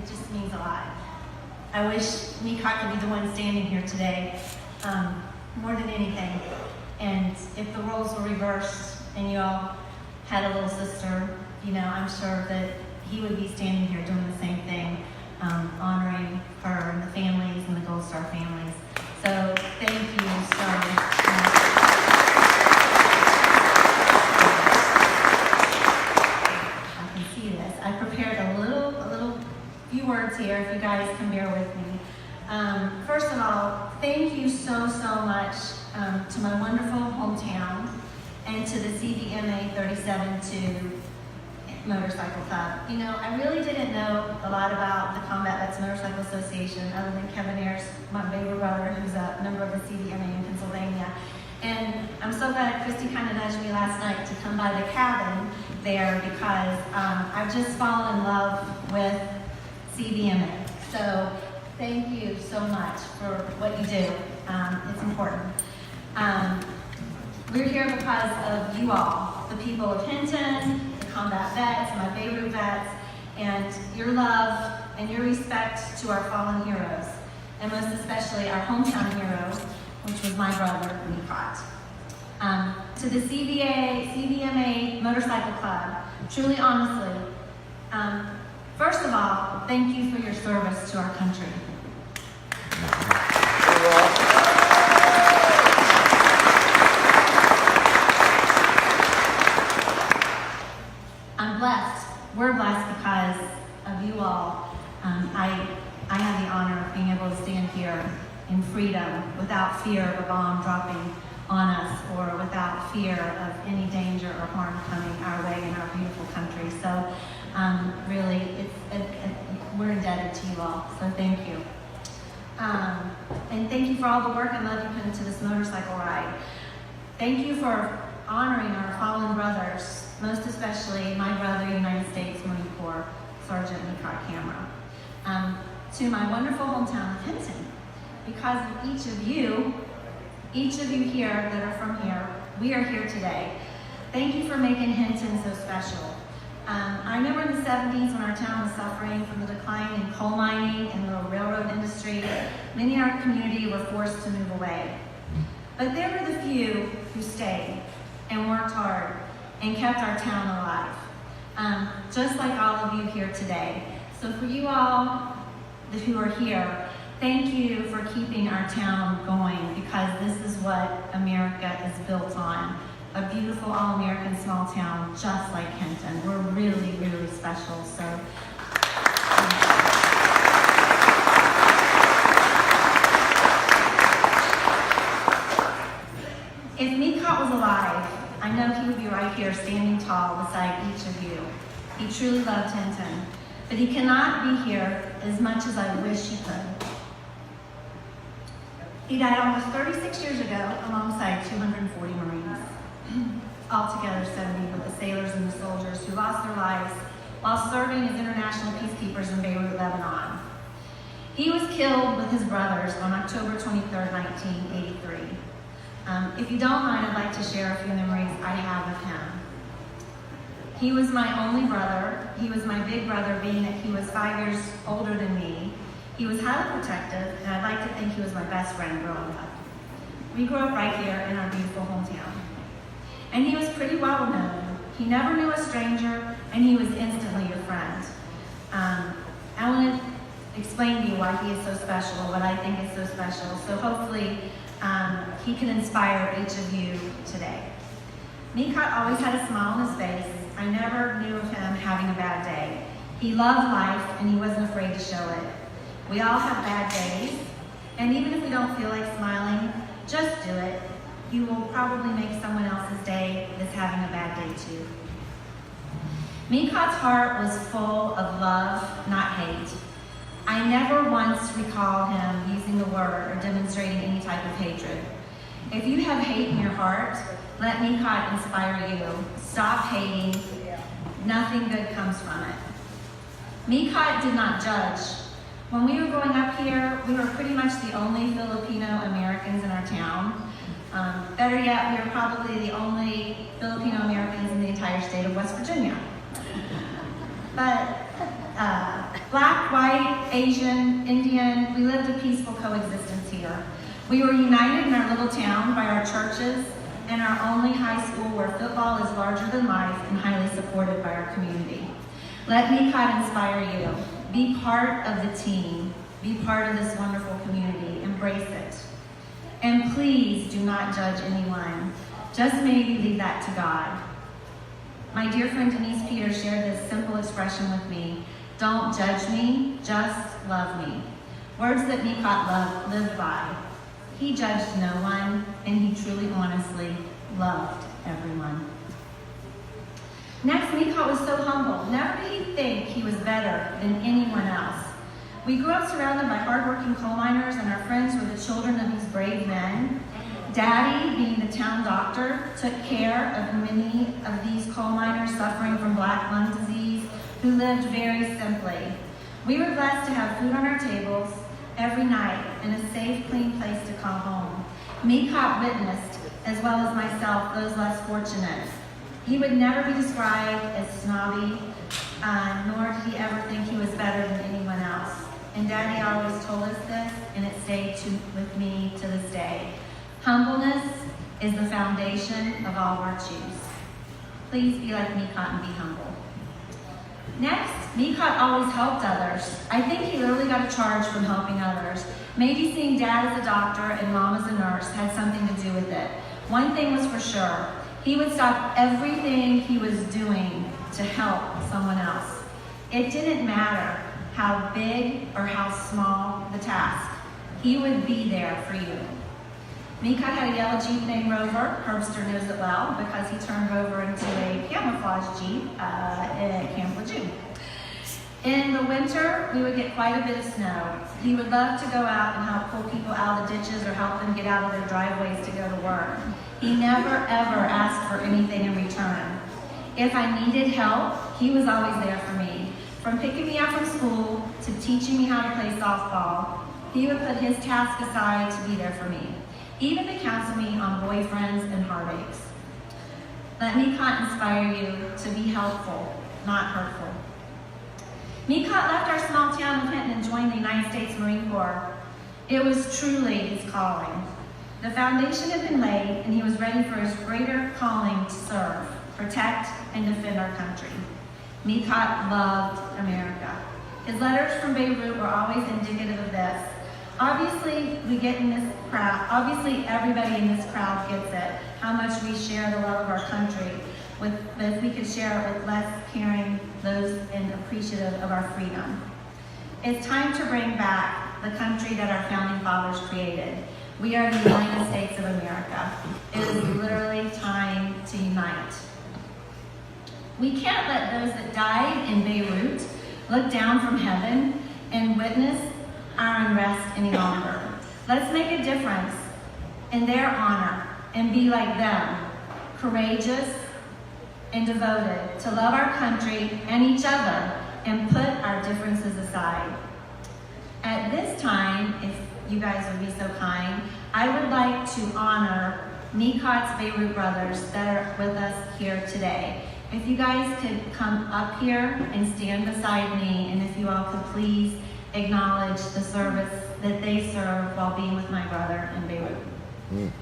just means a lot. I wish Meekot could be the one standing here today, more than anything. And if the roles were reversed and you all had a little sister, you know, I'm sure that he would be standing here doing the same thing, honoring her and the families and the Gold Star families. So thank you so much. I can see this. I prepared a little few words here, if you guys can bear with me. First of all, thank you so much to my wonderful hometown and to the CVMA 37-2 Motorcycle Club. You know, I really didn't know a lot about the Combat Vets Motorcycle Association other than Kevin Ayers, my baby brother, who's a member of the CVMA in Pennsylvania. And I'm so glad Christy kind of nudged me last night to come by the cabin there because I've just fallen in love with CVMA. So thank you so much for what you do. It's important. We're here because of you all, the people of Hinton, the combat vets, my Beirut vets, and your love and your respect to our fallen heroes, and most especially our hometown hero, which was my brother, Meekot. To the CVMA Motorcycle Club, truly honestly, first of all, thank you for your service to our country. I'm blessed. We're blessed because of you all. I have the honor of being able to stand here in freedom without fear of a bomb dropping on us or without fear of any danger or harm coming our way in our beautiful country. So really, we're indebted to you all, so thank you. And thank you for all the work and love you put into this motorcycle ride. Thank you for honoring our fallen brothers, most especially my brother, United States Marine Corps, Sergeant Meekot Camera. To my wonderful hometown of Hinton, because of each of you here that are from here, we are here today. Thank you for making Hinton so special. I remember in the 70s when our town was suffering from the decline in coal mining and the railroad industry, many in our community were forced to move away. But there were the few who stayed and worked hard and kept our town alive, just like all of you here today. So for you all who are here, thank you for keeping our town going, because this is what America is built on. A beautiful all-American small town just like Hinton. We're really special. So if Meekot was alive, I know he would be right here standing tall beside each of you. He truly loved Hinton, but he cannot be here as much as I wish he could. He died almost 36 years ago alongside 240 Marines. Altogether 70 with the sailors and the soldiers who lost their lives while serving as international peacekeepers in Beirut, Lebanon. He was killed with his brothers on October 23, 1983. If you don't mind, I'd like to share a few memories I have of him. He was my only brother. He was my big brother, being that he was 5 years older than me. He was highly protective, and I'd like to think he was my best friend growing up. We grew up right here in our beautiful hometown. And he was pretty well known. He never knew a stranger, and he was instantly your friend. I want to explain to you why he is so special, what I think is so special. So hopefully he can inspire each of you today. Meekot always had a smile on his face. I never knew of him having a bad day. He loved life, and he wasn't afraid to show it. We all have bad days, and even if we don't feel like smiling, just do it. You will probably make someone else's day that's having a bad day too. Meekot's heart was full of love, not hate. I never once recall him using the word or demonstrating any type of hatred. If you have hate in your heart, let Meekot inspire you. Stop hating. Nothing good comes from it. Meekot did not judge. When we were growing up here, we were pretty much the only Filipino Americans in our town. Better yet, we were probably the only Filipino Americans in the entire state of West Virginia. But black, white, white, Asian, Indian, we lived a peaceful coexistence here. We were united in our little town by our churches and our only high school where football is larger than life and highly supported by our community. Let Mecott inspire you. Be part of the team. Be part of this wonderful community. Embrace it. And please do not judge anyone. Just maybe leave that to God. My dear friend Denise Peters shared this simple expression with me. Don't judge me, just love me. Words that Mecott lived by. He judged no one, and he truly, honestly loved everyone. Next, Mecott was so humble. Never did he think he was better than anyone else. We grew up surrounded by hardworking coal miners, and our friends were the children of these brave men. Daddy, being the town doctor, took care of many of these coal miners suffering from black lung disease who lived very simply. We were blessed to have food on our tables every night and a safe, clean place to call home. Mecott witnessed, as well as myself, those less fortunate. He would never be described as snobby, nor did he ever think he was better than anyone else. And Daddy always told us this, and it stayed with me to this day. Humbleness is the foundation of all virtues. Please be like Mecott and be humble. Next, Mecott always helped others. I think he literally got a charge from helping others. Maybe seeing Dad as a doctor and Mom as a nurse had something to do with it. One thing was for sure. He would stop everything he was doing to help someone else. It didn't matter how big or how small the task. He would be there for you. Mecott had a yellow Jeep named Rover. Herbster knows it well because he turned Rover into a camouflage Jeep at Camp Lejeune. In the winter, we would get quite a bit of snow. He would love to go out and help pull people out of the ditches or help them get out of their driveways to go to work. He never, ever asked for anything in return. If I needed help, he was always there for me. From picking me up from school to teaching me how to play softball, he would put his task aside to be there for me, even to counsel me on boyfriends and heartaches. Let Mecott inspire you to be helpful, not hurtful. Mecott left our small town of Hinton and joined the United States Marine Corps. It was truly his calling. The foundation had been laid, and he was ready for his greater calling to serve, protect, and defend our country. Mecott loved America. His letters from Beirut were always indicative of this. Obviously, everybody in this crowd gets it, how much we share the love of our country, but if we could share it with less caring those and appreciative of our freedom. It's time to bring back the country that our founding fathers created. We are the United States of America. It is literally time to unite. We can't let those that died in Beirut look down from heaven and witness our unrest any longer. Let's make a difference in their honor and be like them, courageous and devoted to love our country and each other and put our differences aside. At this time, if you guys would be so kind, I would like to honor Mecott's Beirut brothers that are with us here today. If you guys could come up here and stand beside me, and if you all could please acknowledge the service that they serve while being with my brother in Beirut.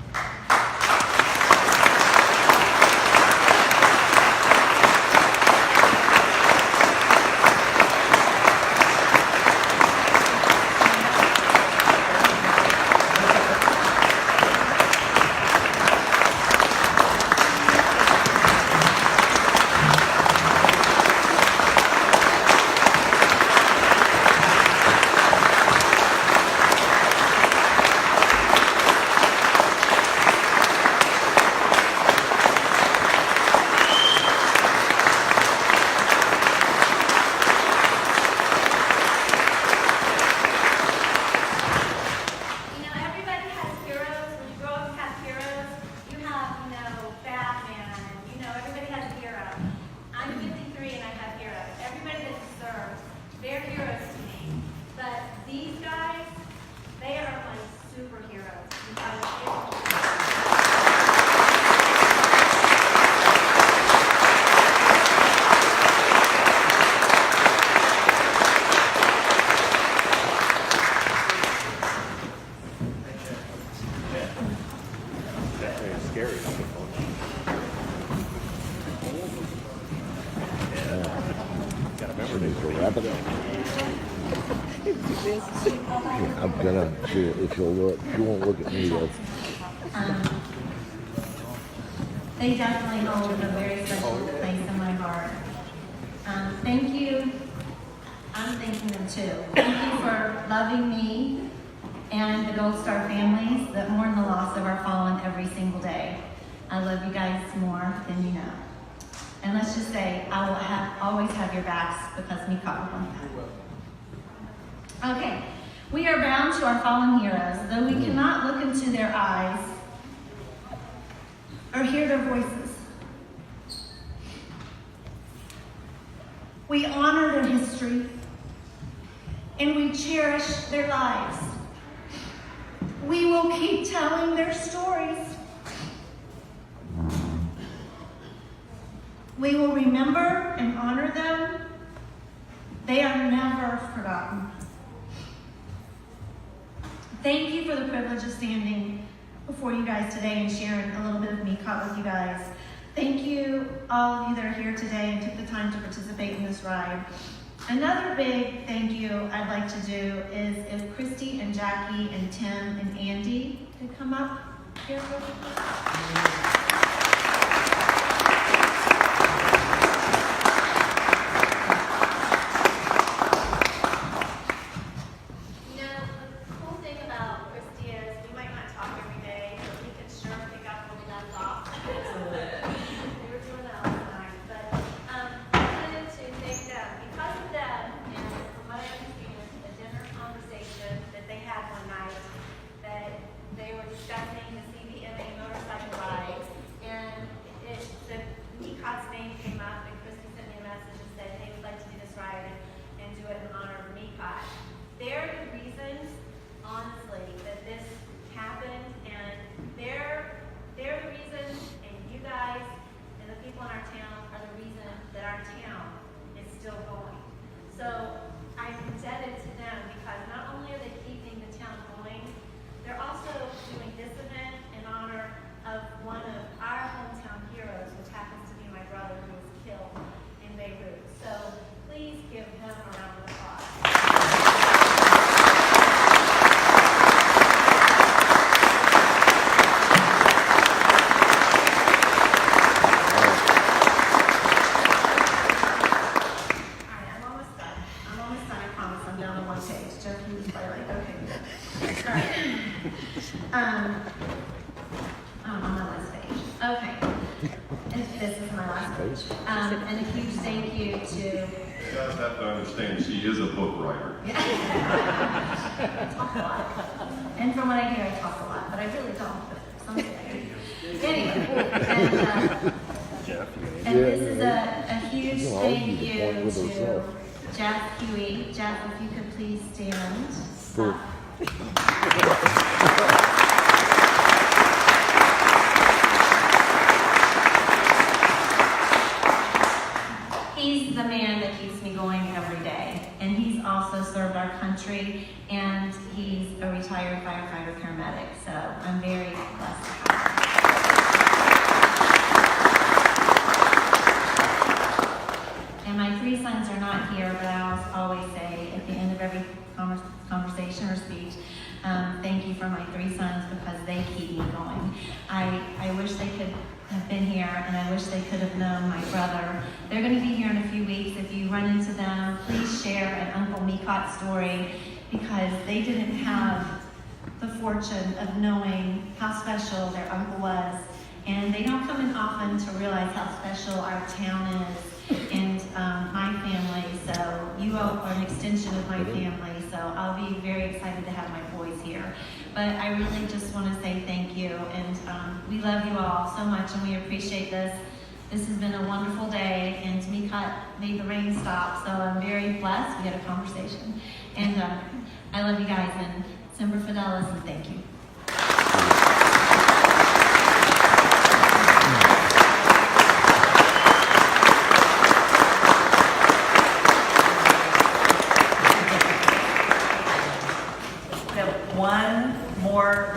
I'm gonna do it if you'll look. You won't look at me though. They definitely hold a very special place in my heart. Thank you. I'm thanking them too. Thank you for loving me and the Gold Star families that mourn the loss of our fallen every single day. I love you guys more than you know. And let's just say, I will always have your backs because me caught one. Okay, we are bound to our fallen heroes, though we cannot look into their eyes or hear their voices. We honor their history and we cherish their lives. We will keep telling their stories. We will remember and honor them. They are never forgotten. Thank you for the privilege of standing before you guys today and sharing a little bit of me caught with you guys. Thank you, all of you that are here today and took the time to participate in this ride. Another big thank you I'd like to do is if Christy and Jackie and Tim and Andy could come up here real quick. And a huge thank you to... You guys have to understand, she is a book writer. I talk a lot. And from what I hear, I talk a lot, but I really don't. But someday I do. Anyway, and this is a huge thank you to Jeff Huey. Jeff, if you could please stand. He's the man that keeps me going every day, and he's also served our country, and he's a retired firefighter paramedic, so I'm very blessed to have him. And my three sons are not here, but I always say at the end of every conversation or speech, thank you for my three sons because they keep me going. I wish they could have been here, and I wish they could have known my brother. They're going to be here in a few weeks. If you run into them, please share an Uncle Meecott story because they didn't have the fortune of knowing how special their uncle was, and they don't come in often to realize how special our town is and my family. So you all are an extension of my family, so I'll be very excited to have my boys here. But I really just want to say thank you, and we love you all so much, and we appreciate this. This has been a wonderful day, and Meecott made the rain stop, so I'm very blessed. We had a conversation, and I love you guys, and Semper Fidelis, and thank you. One more